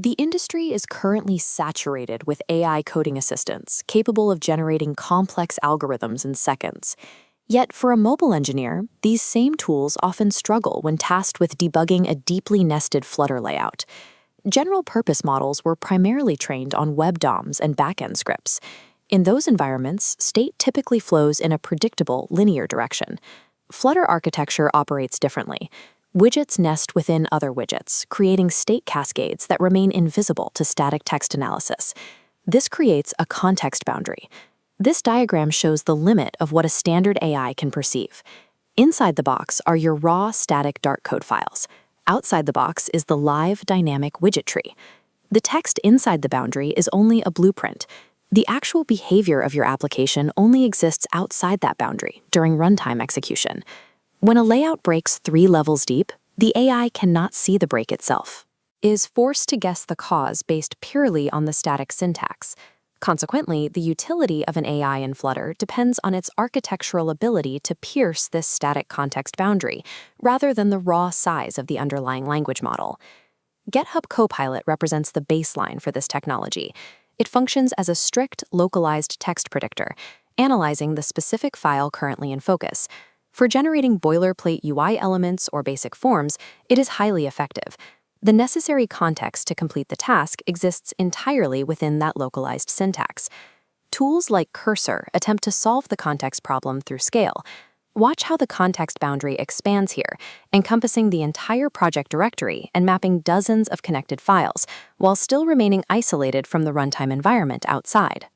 The industry is currently saturated with AI coding assistants capable of generating complex algorithms in seconds. Yet, for a mobile engineer, these same tools often struggle when tasked with debugging a deeply nested Flutter layout. General purpose models were primarily trained on web DOMs and backend scripts. In those environments, state typically flows in a predictable, linear direction. Flutter architecture operates differently. Widgets nest within other widgets, creating state cascades that remain invisible to static text analysis. This creates a context boundary. This diagram shows the limit of what a standard AI can perceive. Inside the box are your raw static Dart code files. Outside the box is the live dynamic widget tree. The text inside the boundary is only a blueprint. The actual behavior of your application only exists outside that boundary during runtime execution. When a layout breaks 3 levels deep, the AI cannot see the break itself, is forced to guess the cause based purely on the static syntax. Consequently, the utility of an AI in Flutter depends on its architectural ability to pierce this static context boundary, rather than the raw size of the underlying language model. GitHub Copilot represents the baseline for this technology. It functions as a strict, localized text predictor, analyzing the specific file currently in focus. For generating boilerplate UI elements or basic forms, it is highly effective. The necessary context to complete the task exists entirely within that localized syntax. Tools like Cursor attempt to solve the context problem through scale. Watch how the context boundary expands here, encompassing the entire project directory and mapping dozens of connected files, while still remaining isolated from the runtime environment outside.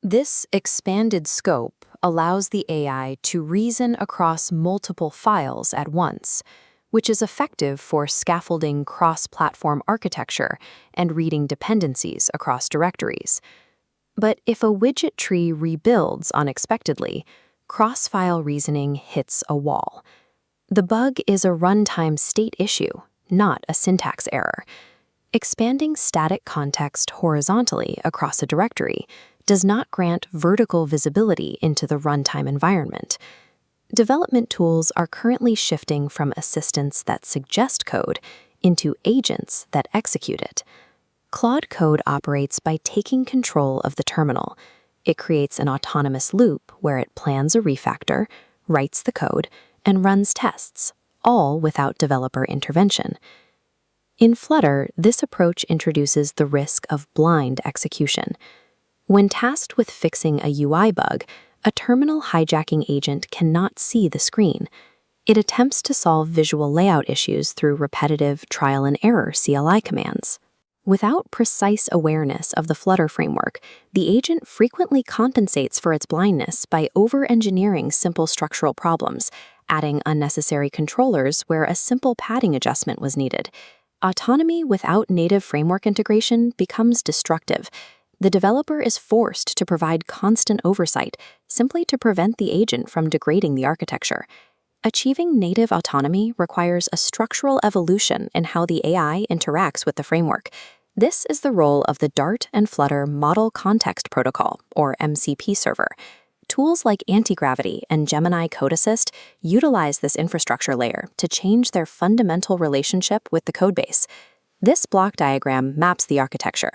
This expanded scope allows the AI to reason across multiple files at once, which is effective for scaffolding cross-platform architecture and reading dependencies across directories. But if a widget tree rebuilds unexpectedly, cross-file reasoning hits a wall. The bug is a runtime state issue, not a syntax error. Expanding static context horizontally across a directory does not grant vertical visibility into the runtime environment. Development tools are currently shifting from assistants that suggest code into agents that execute it. Claude Code operates by taking control of the terminal. It creates an autonomous loop where it plans a refactor, writes the code, and runs tests, all without developer intervention. In Flutter, this approach introduces the risk of blind execution. When tasked with fixing a UI bug, a terminal hijacking agent cannot see the screen. It attempts to solve visual layout issues through repetitive trial-and-error CLI commands. Without precise awareness of the Flutter framework, the agent frequently compensates for its blindness by over-engineering simple structural problems, adding unnecessary controllers where a simple padding adjustment was needed. Autonomy without native framework integration becomes destructive. The developer is forced to provide constant oversight simply to prevent the agent from degrading the architecture. Achieving native autonomy requires a structural evolution in how the AI interacts with the framework. This is the role of the Dart and Flutter Model Context Protocol, or MCP server. Tools like Antigravity and Gemini Code Assist utilize this infrastructure layer to change their fundamental relationship with the codebase. This block diagram maps the architecture.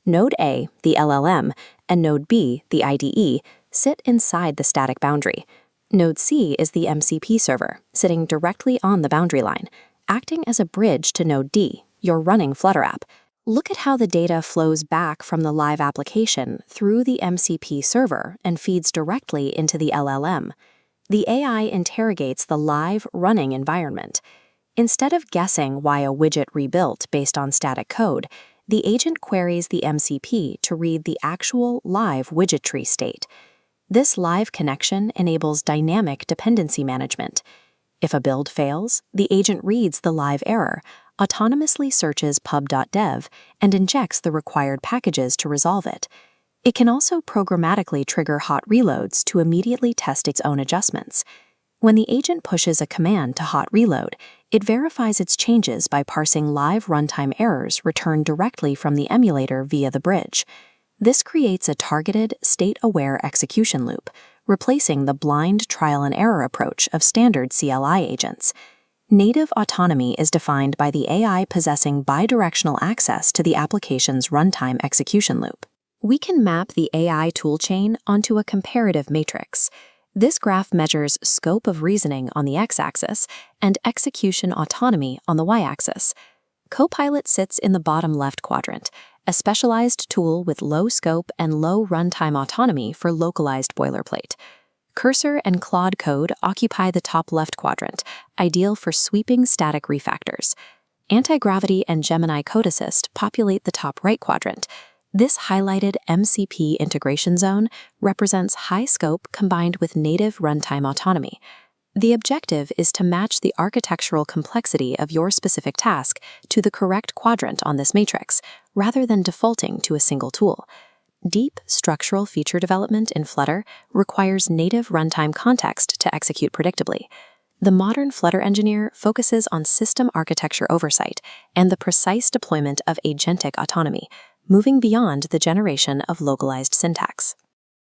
Node A, the LLM, and Node B, the IDE, sit inside the static boundary. Node C is the MCP server, sitting directly on the boundary line, acting as a bridge to Node D, your running Flutter app. Look at how the data flows back from the live application through the MCP server and feeds directly into the LLM. The AI interrogates the live running environment. Instead of guessing why a widget rebuilt based on static code, the agent queries the MCP to read the actual live widget tree state. This live connection enables dynamic dependency management. If a build fails, the agent reads the live error, autonomously searches pub.dev, and injects the required packages to resolve it. It can also programmatically trigger hot reloads to immediately test its own adjustments. When the agent pushes a command to hot reload, it verifies its changes by parsing live runtime errors returned directly from the emulator via the bridge. This creates a targeted, state-aware execution loop, replacing the blind trial-and-error approach of standard CLI agents. Native autonomy is defined by the AI possessing bidirectional access to the application's runtime execution loop. We can map the AI toolchain onto a comparative matrix. This graph measures scope of reasoning on the x-axis and execution autonomy on the y-axis. Copilot sits in the bottom left quadrant, a specialized tool with low scope and low runtime autonomy for localized boilerplate. Cursor and Claude Code occupy the top left quadrant, ideal for sweeping static refactors. Antigravity and Gemini Code Assist populate the top right quadrant. This highlighted MCP integration zone represents high scope combined with native runtime autonomy. The objective is to match the architectural complexity of your specific task to the correct quadrant on this matrix, rather than defaulting to a single tool. Deep structural feature development in Flutter requires native runtime context to execute predictably. The modern Flutter engineer focuses on system architecture oversight and the precise deployment of agentic autonomy, moving beyond the generation of localized syntax.